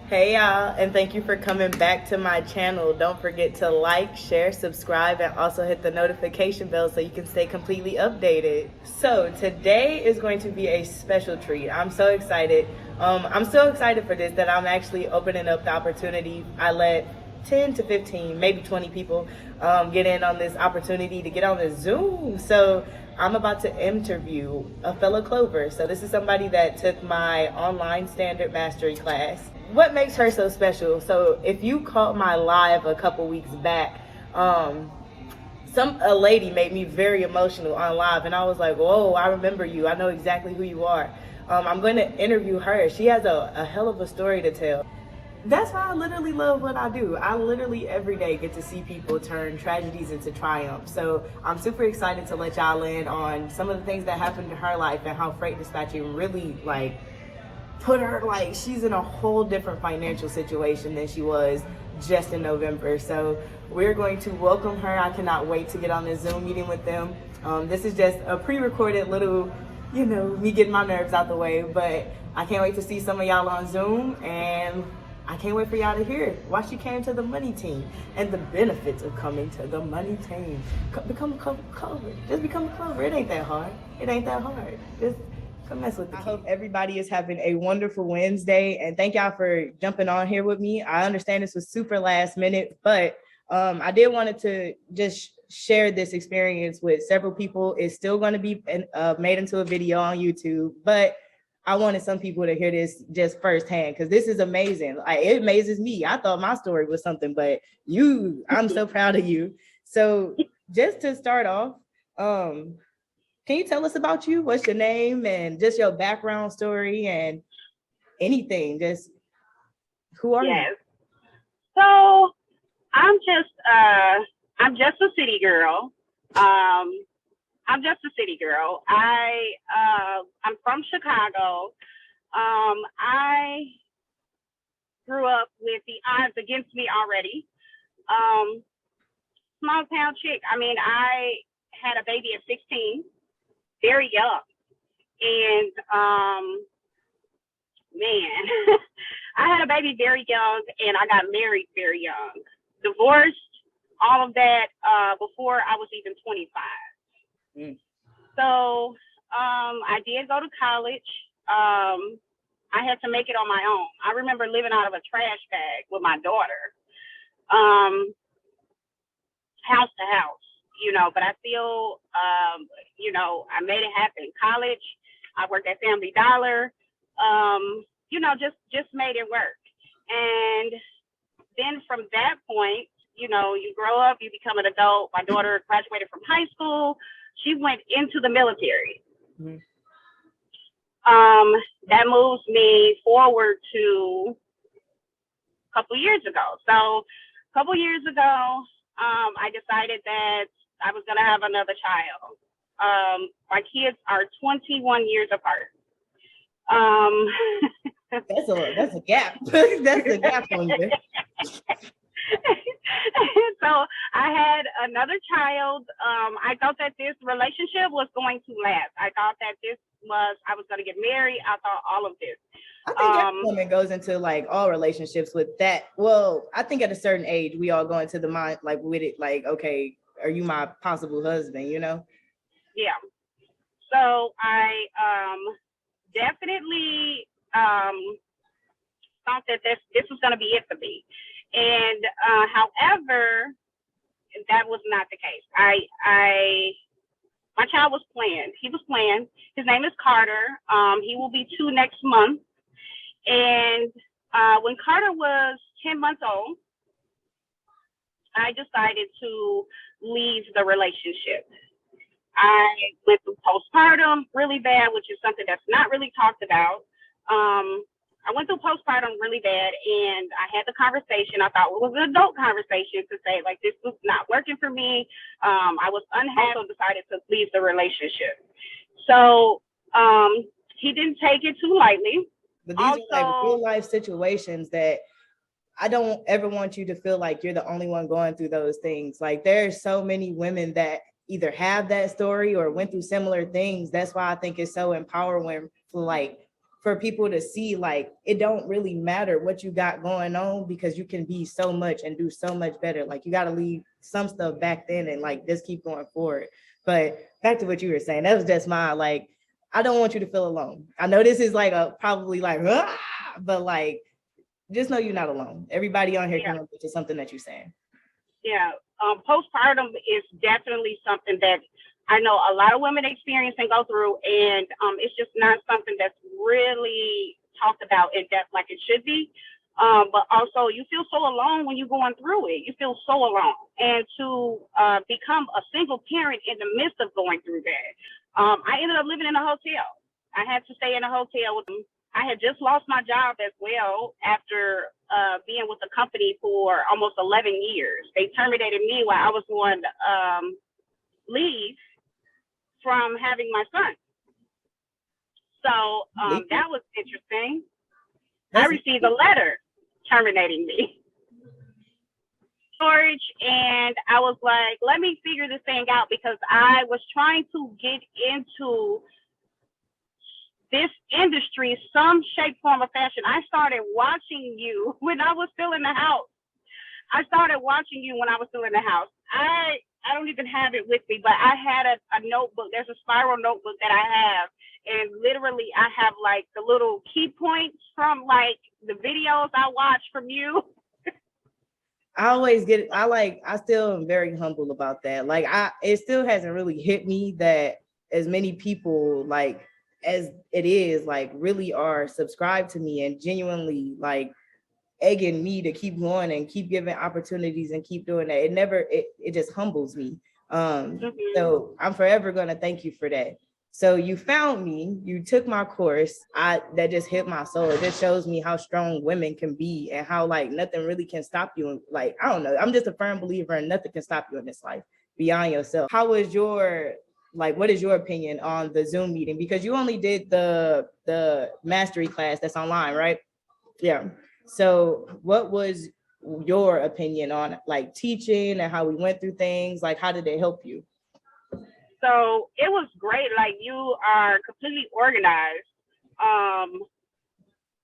Hey y'all, and thank you for coming back to my channel. Don't forget to like, share, subscribe, and also hit the notification bell so you can stay completely updated. So today is going to be a special treat. I'm so excited. I'm so excited for this that I'm actually opening up the opportunity. I let 10 to 15, maybe 20 people get in on this opportunity to get on the Zoom. So I'm about to interview a fellow Clover. So this is somebody that took my online standard mastery class. What makes her so special? So if you caught my live a couple weeks back, a lady made me very emotional on live, and I was like, whoa, I remember you. I know exactly who you are. I'm going to interview her. She has a hell of a story to tell. That's why I literally love what I do. I literally every day get to see people turn tragedies into triumph. So I'm super excited to let y'all in on some of the things that happened to her life and how freight dispatching really put her, she's in a whole different financial situation than she was just in November. So we're going to welcome her. I cannot wait to get on this Zoom meeting with them. This is just a pre-recorded little, me getting my nerves out the way, but I can't wait to see some of y'all on Zoom, and I can't wait for y'all to hear why she came to the money team and the benefits of coming to the money team. Become a Clover. Just become a Clover. It ain't that hard. It ain't that hard. Just come mess with the kid. I hope everybody is having a wonderful Wednesday, and thank y'all for jumping on here with me. I understand this was super last minute, but I did wanted to just share this experience with several people. It's still going to be made into a video on YouTube, but I wanted some people to hear this just firsthand because this is amazing. It amazes me. I thought my story was something, but I'm so proud of you. So just to start off, can you tell us about you? What's your name and just your background story and anything? Just who are you? So I'm just a city girl. I'm just a city girl. I'm from Chicago. I grew up with the odds against me already. Small town chick. I mean, I had a baby at 16, very young. And man, I had a baby very young, and I got married very young. Divorced, all of that before I was even 25. So I did go to college. I had to make it on my own. I remember living out of a trash bag with my daughter, house to house, but I still, I made it happen. College, I worked at Family Dollar, just made it work. And then from that point, you grow up, you become an adult. My daughter graduated from high school. She went into the military. Mm-hmm. That moves me forward to a couple years ago. So a couple years ago, I decided that I was going to have another child. My kids are 21 years apart. That's a gap. That's a gap on you. So I had another child. I thought that this relationship was going to last. I thought that I was going to get married. I thought all of this. I think every woman goes into all relationships with that. Well, I think at a certain age, we all go into the mind with it, okay, are you my possible husband, Yeah. So I definitely thought that this was going to be it for me. And however, that was not the case. My child was planned. He was planned. His name is Carter. He will be 2 next month. And when Carter was 10 months old, I decided to leave the relationship. I went through postpartum really bad, which is something that's not really talked about. I went through postpartum really bad, and I had the conversation. I thought it was an adult conversation to say, this was not working for me. I was unhappy, so decided to leave the relationship. So he didn't take it too lightly. But these are real life situations that I don't ever want you to feel like you're the only one going through those things. There's so many women that either have that story or went through similar things. That's why I think it's so empowering for for people to see, like, it don't really matter what you got going on, because you can be so much and do so much better. Like, you got to leave some stuff back then and like just keep going forward. But back to what you were saying, that was just my, like, I don't want you to feel alone. I know this is like a probably like, but like, just know you're not alone. Everybody on here can relate to something that you're saying. Yeah. Postpartum is definitely something that I know a lot of women experience and go through, and it's just not something that's really talked about in depth like it should be. But also, you feel so alone when you're going through it. You feel so alone. And to become a single parent in the midst of going through that, I ended up living in a hotel. I had to stay in a hotel with them. I had just lost my job as well after being with the company for almost 11 years. They terminated me while I was on leave from having my son. So that was interesting. I received a letter terminating me. George, and I was like, let me figure this thing out, because I was trying to get into this industry, some shape, form, or fashion. I started watching you when I was still in the house. I don't even have it with me, but I had a notebook. There's a spiral notebook that I have. And literally, I have like the little key points from like the videos I watch from you. I always get, I still am very humble about that. Like, it still hasn't really hit me that as many people, like, as it is, like, really are subscribed to me and genuinely, like, egging me to keep going and keep giving opportunities and keep doing that. It just humbles me. So I'm forever going to thank you for that. So you found me, you took my course. That just hit my soul. It just shows me how strong women can be and how, like, nothing really can stop you. Like, I don't know. I'm just a firm believer in nothing can stop you in this life beyond yourself. How was what is your opinion on the Zoom meeting? Because you only did the mastery class that's online, right? Yeah. So what was your opinion on, like, teaching and how we went through things? Like, how did it help you? So it was great. Like, you are completely organized.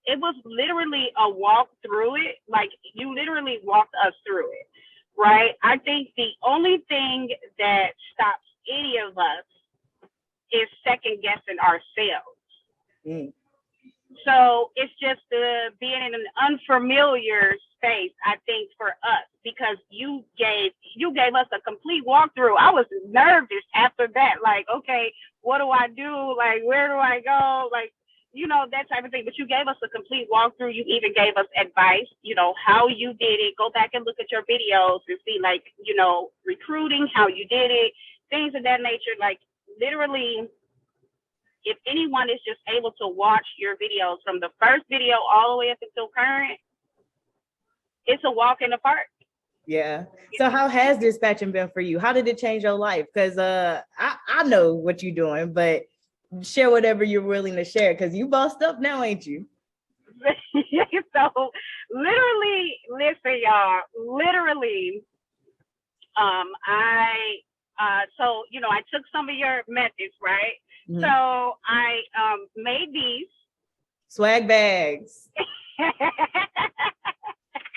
It was literally a walk through it. Like, you literally walked us through it, right? I think the only thing that stops any of us is second guessing ourselves. So it's just being in an unfamiliar space, I think, for us, because you gave us a complete walkthrough. I was nervous after that, like, okay, what do I do? Like, where do I go? Like, that type of thing. But you gave us a complete walkthrough. You even gave us advice, how you did it. Go back and look at your videos and see, like, recruiting, how you did it, things of that nature. Like, literally, if anyone is just able to watch your videos from the first video all the way up until current, it's a walk in the park. Yeah. So how has dispatching been for you? How did it change your life? Because I know what you're doing, but share whatever you're willing to share, because you bossed up now, ain't you? So literally, listen, y'all, literally, I took some of your methods, right? Mm-hmm. So I made these swag bags.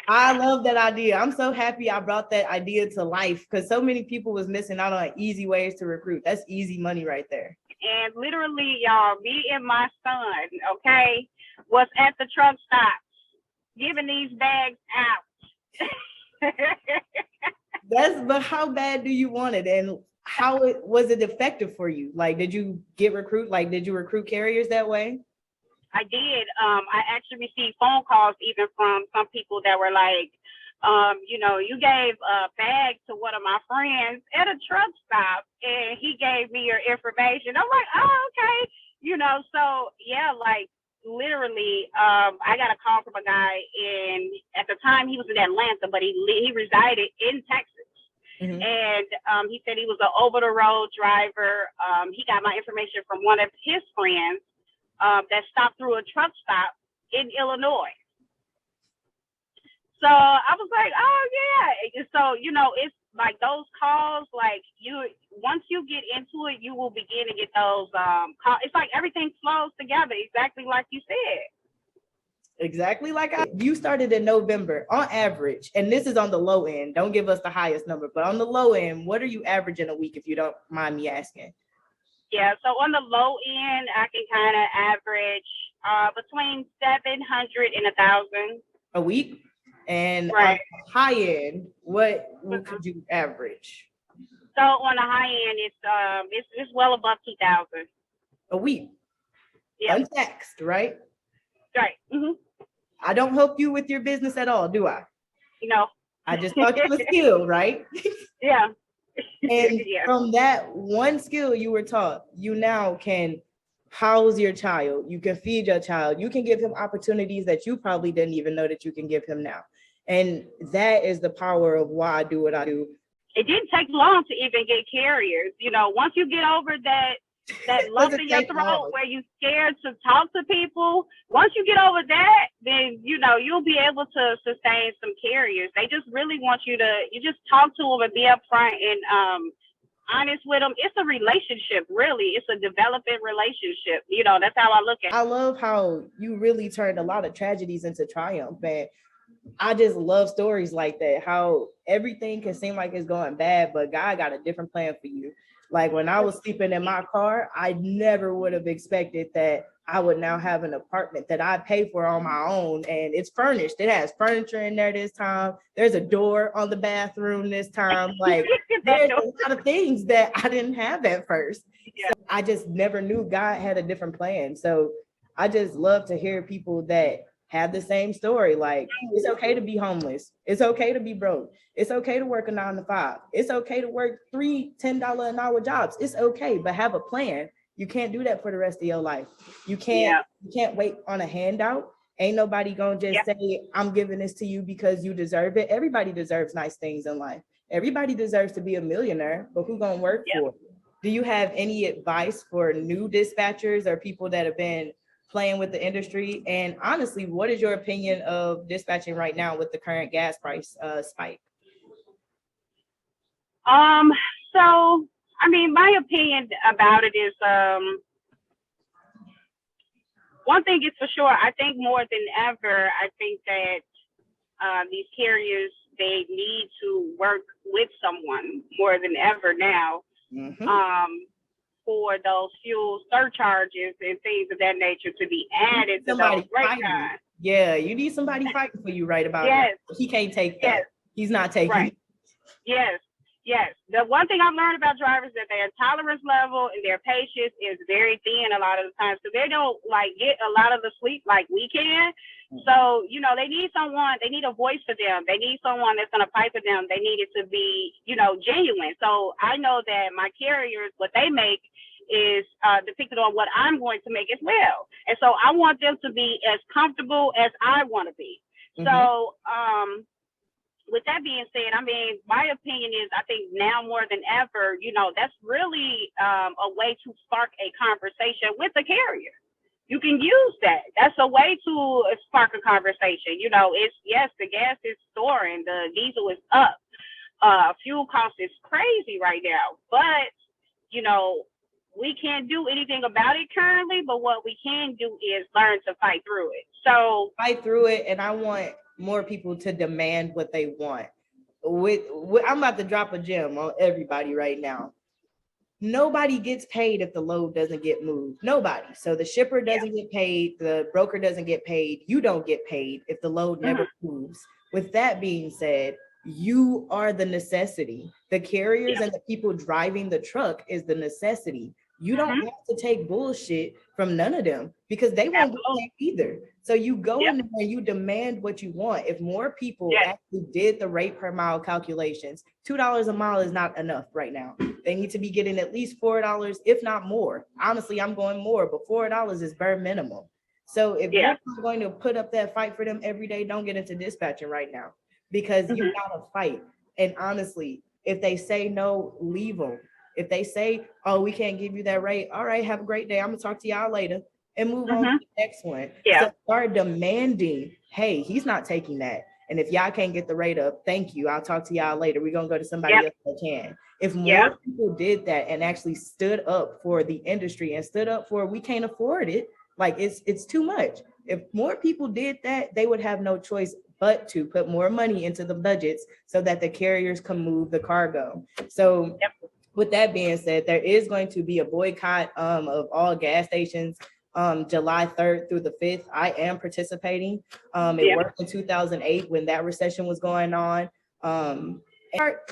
I love that idea. I'm so happy I brought that idea to life, because so many people was missing out on easy ways to recruit. That's easy money right there. And literally, y'all, me and my son, okay, was at the truck stop giving these bags out. But how bad do you want it? And how was it effective for you? Like, did you recruit carriers that way? I did. I actually received phone calls even from some people that were like, you gave a bag to one of my friends at a truck stop and he gave me your information. I'm like, oh, okay. So yeah, like, literally, I got a call from a guy at the time he was in Atlanta, but he resided in Texas. Mm-hmm. And he said he was an over-the-road driver. He got my information from one of his friends that stopped through a truck stop in Illinois. So I was like, oh, yeah. So, it's like those calls, like, once you get into it, you will begin to get those. It's like everything flows together, exactly like you said. Exactly like you started in November on average, and this is on the low end. Don't give us the highest number, but on the low end, what are you averaging a week if you don't mind me asking? Yeah, so on the low end, I can kind of average between 700 and 1,000 a week, and right. on the high end, what could you average? So on the high end, it's well above 2,000 a week, yep. Untaxed, right? Right. Mm-hmm. I don't help you with your business at all, do I? No. I just taught you a skill, right? Yeah. And from that one skill you were taught, you now can house your child, you can feed your child, you can give him opportunities that you probably didn't even know that you can give him now. And that is the power of why I do what I do. It didn't take long to even get carriers. You know, once you get over that lump in your throat where you're scared to talk to people, once you get over that, then, you know, you'll be able to sustain some carriers. They just really want you just talk to them and be upfront and honest with them. It's a relationship, really. It's a developing relationship. You know, that's how I look at it. I love how you really turned a lot of tragedies into triumph, man. I just love stories like that, how everything can seem like it's going bad, but God got a different plan for you. Like when I was sleeping in my car, I never would have expected that I would now have an apartment that I pay for on my own, and it's furnished. It has furniture in there this time. There's a door on the bathroom this time. Like there's a lot of things that I didn't have at first. Yeah. So I just never knew God had a different plan. So I just love to hear people that have the same story. Like, it's okay to be homeless. It's okay to be broke. It's okay to work a 9 to 5. It's okay to work 3 $10 an hour jobs. It's okay, but have a plan. You can't do that for the rest of your life. You can't wait on a handout. Ain't nobody gonna just say, I'm giving this to you because you deserve it. Everybody deserves nice things in life. Everybody deserves to be a millionaire, but who gonna work for it? Do you have any advice for new dispatchers or people that have been playing with the industry? And honestly, what is your opinion of dispatching right now with the current gas price spike? So I mean, my opinion about it is one thing is for sure, I think more than ever, I think that these carriers, they need to work with someone more than ever now. For those fuel surcharges and things of that nature to be added to those rate times. Yeah, you need somebody fighting for you right about that. He can't take that. He's not taking it. Yes. The one thing I've learned about drivers is that their tolerance level and their patience is very thin a lot of the times. So they don't like get a lot of the sleep like we can. So, you know, they need someone, they need a voice for them. They need someone that's going to fight for them. They need it to be, you know, genuine. So I know that my carriers, what they make is depicted on what I'm going to make as well. And so I want them to be as comfortable as I want to be. So, with that being said, I mean, my opinion is I think now more than ever, you know, that's really a way to spark a conversation with the carrier. You can use that. That's a way to spark a conversation. You know, it's, yes, the gas is soaring, the diesel is up, fuel cost is crazy right now, but, you know, we can't do anything about it currently, but what we can do is learn to fight through it. So fight through it, and I want more people to demand what they want. I'm about to drop a gem on everybody right now. Nobody gets paid if the load doesn't get moved. Nobody. So the shipper doesn't get paid, the broker doesn't get paid, you don't get paid if the load never moves. With that being said, you are the necessity. The carriers and the people driving the truck is the necessity. You don't have to take bullshit from none of them because they won't get paid either. So you go in there and you demand what you want. If more people actually did the rate per mile calculations, $2 a mile is not enough right now. They need to be getting at least $4, if not more. Honestly, I'm going more, but $4 is bare minimum. So if you're not going to put up that fight for them every day, don't get into dispatching right now because you gotta fight. And honestly, if they say no, leave them. If they say, oh, we can't give you that rate, all right, have a great day. I'm gonna talk to y'all later and move on to the next one. So start demanding, hey, he's not taking that. And if y'all can't get the rate up, thank you. I'll talk to y'all later. We're gonna go to somebody else that can. If more people did that and actually stood up for the industry and stood up for we can't afford it, like it's too much. If more people did that, they would have no choice but to put more money into the budgets so that the carriers can move the cargo. So with that being said, there is going to be a boycott of all gas stations July 3rd through the 5th. I am participating. It worked in 2008 when that recession was going on.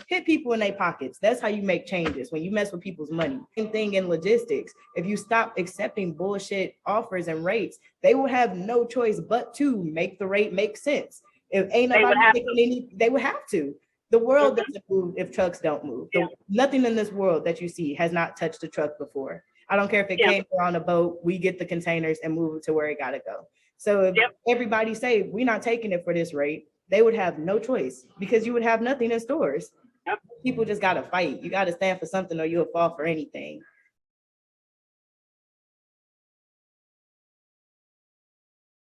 Hit people in their pockets. That's how you make changes, when you mess with people's money. Same thing in logistics. If you stop accepting bullshit offers and rates, they will have no choice but to make the rate make sense. If ain't nobody taking any, they would have to. The world doesn't move if trucks don't move. Nothing in this world that you see has not touched a truck before. I don't care if it came on a boat, we get the containers and move it to where it gotta go. So if everybody say we're not taking it for this rate, they would have no choice because you would have nothing in stores. People just gotta fight. You gotta stand for something or you'll fall for anything.